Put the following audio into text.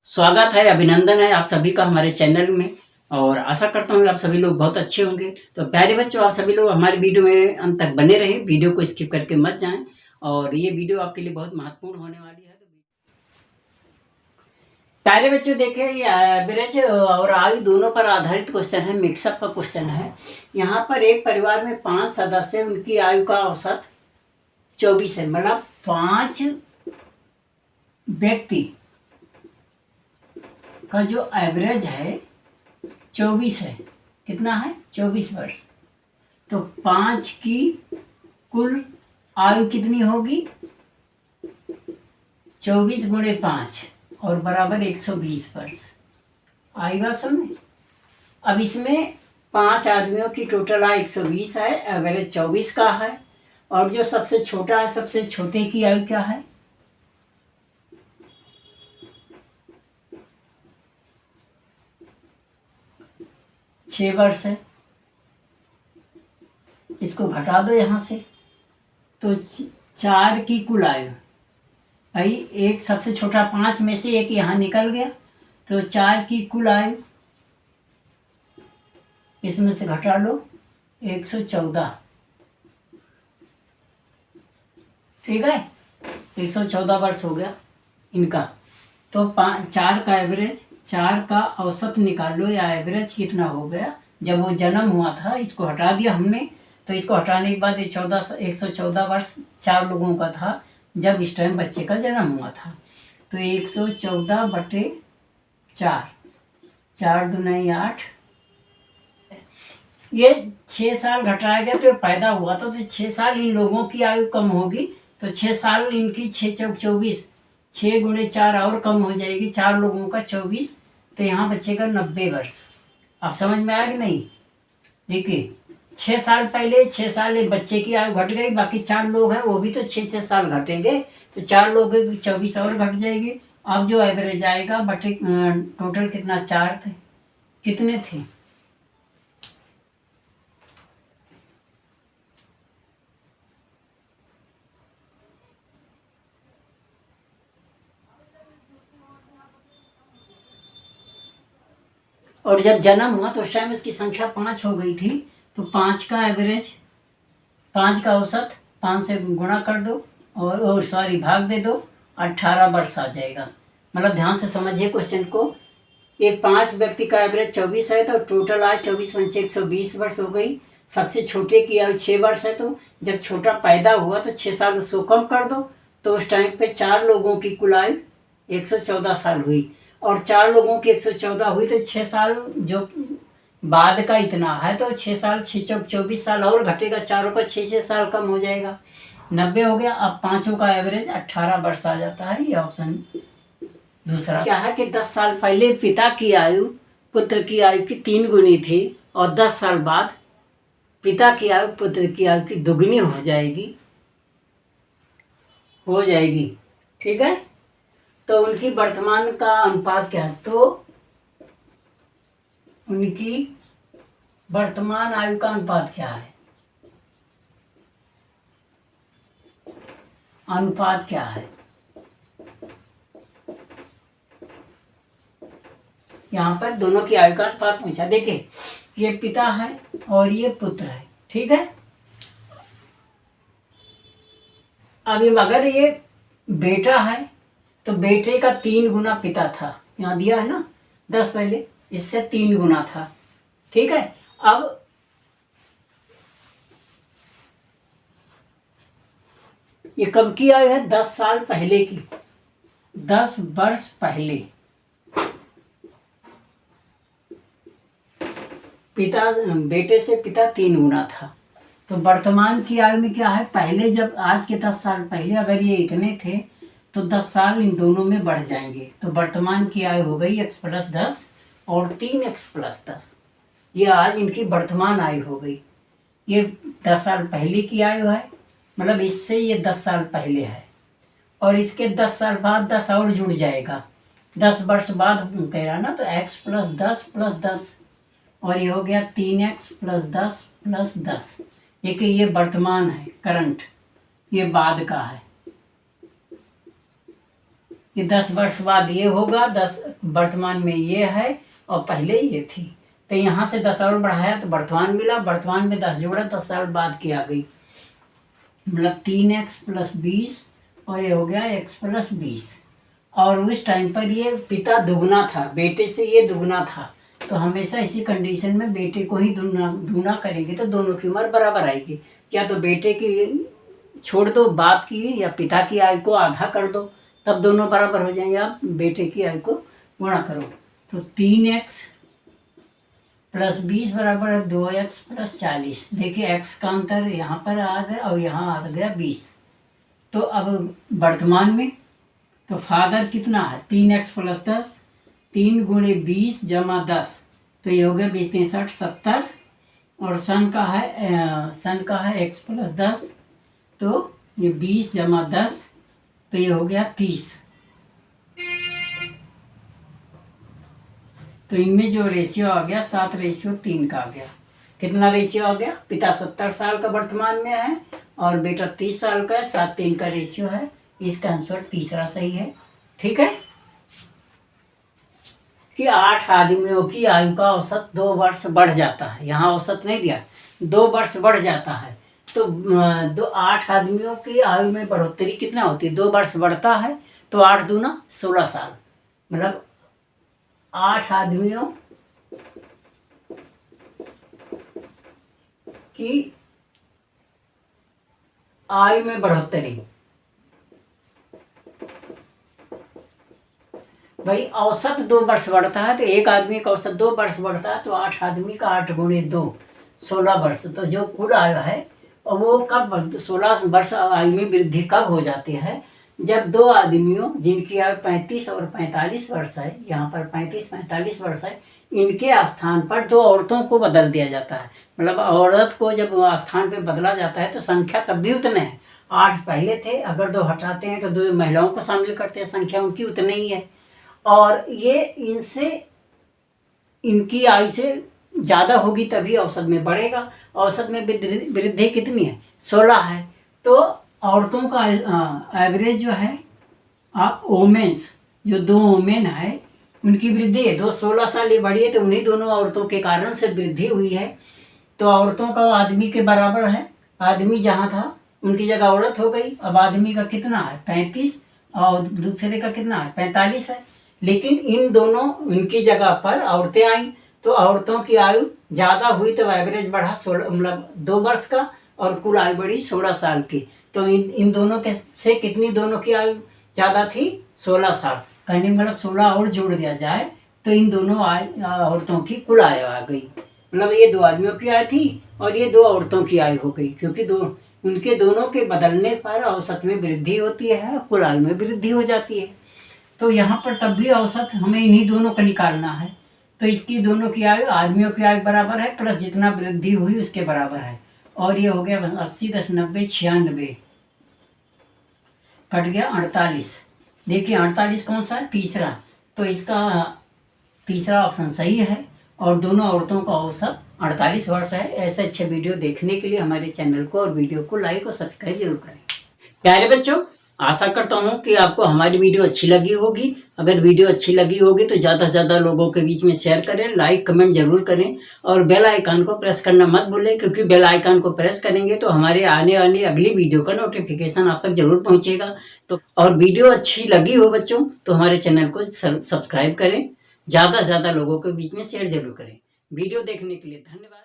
स्वागत है, अभिनंदन है आप सभी का हमारे चैनल में। और आशा करता हूँ आप सभी लोग बहुत अच्छे होंगे। तो प्यारे बच्चों, आप सभी लोग हमारे वीडियो में अंत तक बने रहें, वीडियो को स्किप करके मत जाएं। और ये वीडियो आपके लिए बहुत महत्वपूर्ण होने वाली है। प्यारे बच्चों, देखिए ये एवरेज और आयु दोनों पर आधारित क्वेश्चन है, मिक्सअप का क्वेश्चन है। यहाँ पर एक परिवार में 5 सदस्य हैं, उनकी आयु का औसत 24 है। मतलब 5 व्यक्ति का जो एवरेज है 24 है। कितना है? 24 वर्ष। तो 5 की कुल आयु कितनी होगी? 24 गुणे 5 और बराबर 120 वर्ष। आई बात समझ? अब इसमें 5 आदमियों की टोटल आयु 120 है, एवरेज 24 का है। और जो सबसे छोटा है, सबसे छोटे की आयु क्या है? 6 वर्ष है। इसको घटा दो यहाँ से, तो 4 की कुल आयु भाई, एक सबसे छोटा 5 में से एक यहाँ निकल गया, तो 4 की कुल आयु इसमें से घटा लो 114। ठीक है, 114 वर्ष हो गया इनका। तो 4 का एवरेज, 4 का औसत निकाल लो, या एवरेज कितना हो गया जब वो जन्म हुआ था। इसको हटा दिया हमने, तो इसको हटाने के बाद ये 114 वर्ष 4 लोगों का था जब इस टाइम बच्चे का जन्म हुआ था। तो 114/4, 4 दूनी 8। ये 6 साल घटाया गया तो पैदा हुआ था, तो 6 साल इन लोगों की आयु कम होगी। तो 6 साल इनकी, 6 चौक 24, 6 गुणे 4 और कम हो जाएगी, 4 लोगों का 24। तो यहाँ बचेगा 90 वर्ष। आप समझ में आया कि नहीं? देखिए 6 साल पहले, 6 साल एक बच्चे की आयु घट गई, बाकी 4 लोग हैं वो भी तो 6 साल घटेंगे, तो 4 लोग 24 और घट जाएंगे। अब जो एवरेज आएगा बटे टोटल कितना? 4 थे। कितने थे? और जब जन्म हुआ तो उस टाइम उसकी संख्या 5 हो गई थी। तो 5 का एवरेज, 5 का औसत 5 से गुणा कर दो और सॉरी भाग दे दो, 18 वर्ष आ जाएगा। मतलब ध्यान से समझिए क्वेश्चन को। एक 5 व्यक्ति का एवरेज 24 है, तो टोटल आयु 24 पंचे 120 वर्ष हो गई। सबसे छोटे की आयु 6 वर्ष है, तो जब छोटा पैदा हुआ तो 6 साल उसको कम कर दो, तो उस टाइम पे 4 लोगों की कुल आयु 114 साल हुई। और 4 लोगों की 114 हुई, तो 6 साल जो बाद का इतना है, तो 6 साल 6 चौक 24 साल और घटेगा, चारों का 6 साल कम हो जाएगा, 90 हो गया। अब पांचों का एवरेज 18 वर्ष आ जाता है। ये ऑप्शन दूसरा क्या है कि 10 साल पहले पिता की आयु पुत्र की आयु की 3 गुनी थी, और 10 साल बाद पिता की आयु पुत्र की आयु की दुगनी हो जाएगी। ठीक है, तो उनकी वर्तमान का अनुपात क्या है? तो उनकी वर्तमान आयु का अनुपात क्या है? अनुपात क्या है? यहाँ पर दोनों की आयु का अनुपात पूछा। देखिए ये पिता है और ये पुत्र है, ठीक है। अब अगर ये बेटा है तो बेटे का 3 गुना पिता था, यहाँ दिया है ना 10 पहले, इससे 3 गुना था, ठीक है। अब ये कब की आयु है? 10 साल पहले की, 10 वर्ष पहले पिता, बेटे से पिता 3 गुना था। तो वर्तमान की आयु में क्या है? पहले जब आज के 10 साल पहले अगर ये इतने थे, तो 10 साल इन दोनों में बढ़ जाएंगे। तो वर्तमान की आयु हो गई x+10 और 3x+10। ये आज इनकी वर्तमान आयु हो गई। ये 10 साल पहले की आयु है, मतलब इससे ये 10 साल पहले है, और इसके 10 साल बाद 10 और जुड़ जाएगा, 10 वर्ष बाद कह रहा ना, तो x+10+10, और ये हो गया 3x+10+10। ये वर्तमान है, करंट, ये बाद का है। ये 10 वर्ष बाद ये होगा, 10 वर्तमान में ये है और पहले ये थी। तो यहाँ से 10 और बढ़ाया तो वर्तमान मिला, वर्तमान में 10 जोड़ा, 10 साल बाद की आ गई, मतलब 3x + 20 और ये हो गया x + 20। और उस टाइम पर ये पिता दुगना था, बेटे से ये दुगना था। तो हमेशा इसी कंडीशन में बेटे को ही दूना करेंगे तो दोनों की उम्र बराबर आएगी। या तो बेटे की छोड़ दो, बाप की या पिता की आयु को आधा कर दो, तब दोनों बराबर हो जाएंगे। आप बेटे की आयु को गुणा करो तो 3x + 20 बराबर 2x + 40। देखिए x का अंतर यहाँ पर आ गया और यहाँ आ गया 20। तो अब वर्तमान में तो फादर कितना है, 3x + 10, 3 × 20 + 10, तो ये हो गया 20 × 63 70। और सन का है x + 10, तो ये 20 + 10, तो ये हो गया 30। तो इनमें जो रेशियो आ गया 7:3 का आ गया। कितना रेशियो आ गया, पिता 70 साल का वर्तमान में है और बेटा 30 साल का है, 7:3 का रेशियो है। इसका आंसर तीसरा सही है। ठीक है कि 8 आदमियों की आयु का औसत 2 वर्ष बढ़ जाता है। यहाँ औसत नहीं दिया, 2 वर्ष बढ़ जाता है। तो 8 आदमियों की आयु में बढ़ोतरी कितना होती है, 2 वर्ष बढ़ता है तो 8 दूना 16 साल, मतलब 8 आदमियों की आयु में बढ़ोतरी। भाई औसत 2 वर्ष बढ़ता है तो एक आदमी का औसत 2 वर्ष बढ़ता है, तो 8 आदमी का 8 × 2 16 वर्ष। तो जो कुल आयु है और वो कब 16 वर्ष आयु में वृद्धि कब हो जाती है, जब 2 आदमियों जिनकी आयु 35 और 45 वर्ष है, यहाँ पर 35-45 वर्ष है, इनके स्थान पर 2 औरतों को बदल दिया जाता है। मतलब औरत को जब स्थान पे बदला जाता है तो संख्या तब भी उतने है, 8 पहले थे, अगर 2 हटाते हैं तो 2 महिलाओं को शामिल करते हैं, संख्या उनकी उतनी ही है। और ये इनकी आयु से ज़्यादा होगी तभी औसत में बढ़ेगा। औसत में वृद्धि कितनी है, 16 है। तो औरतों का एवरेज जो है, आप वोमेन्स जो 2 वोमेन है उनकी वृद्धि है, 16 साल ये बढ़ी है, तो उन्हीं दोनों औरतों के कारण से वृद्धि हुई है। तो औरतों का आदमी के बराबर है, आदमी जहाँ था उनकी जगह औरत हो गई। अब आदमी का कितना है, 35 और दूसरे का कितना है, 45 है। लेकिन इन दोनों उनकी जगह पर औरतें आई तो औरतों की आयु ज़्यादा हुई तो एवरेज बढ़ा 16, मतलब 2 वर्ष का, और कुल आयु बढ़ी 16 साल की। तो इन दोनों के से कितनी दोनों की आयु ज़्यादा थी, 16 साल। कहने मतलब 16 और जोड़ दिया जाए तो इन दोनों औरतों की कुल आयु आ गई। मतलब ये 2 आदमियों की आयु थी और ये 2 औरतों की आयु हो गई, क्योंकि उनके दोनों के बदलने पर औसत में वृद्धि होती है, कुल आयु में वृद्धि हो जाती है। तो यहाँ पर तब भी औसत हमें इन्हीं दोनों का निकालना है। तो इसकी दोनों की आयु, आदमियों की आयु बराबर है प्लस जितना वृद्धि हुई उसके बराबर है। और ये हो गया 80 + 10 90 96, कट गया 48। देखिए 48 कौन सा है, तीसरा। तो इसका तीसरा ऑप्शन सही है और दोनों औरतों का औसत 48 वर्ष है। ऐसे अच्छे वीडियो देखने के लिए हमारे चैनल को और वीडियो को लाइक और सब्सक्राइब जरूर करें। प्यारे बच्चों, आशा करता हूँ कि आपको हमारी वीडियो अच्छी लगी होगी। अगर वीडियो अच्छी लगी होगी तो ज़्यादा से ज़्यादा लोगों के बीच में शेयर करें, लाइक कमेंट जरूर करें और बेल आइकन को प्रेस करना मत भूलें, क्योंकि बेल आइकन को प्रेस करेंगे तो हमारे आने वाली अगली वीडियो का नोटिफिकेशन आप तक जरूर पहुँचेगा। तो और वीडियो अच्छी लगी हो बच्चों तो हमारे चैनल को सब्सक्राइब करें, ज़्यादा से ज़्यादा लोगों के बीच में शेयर जरूर करें। वीडियो देखने के लिए धन्यवाद।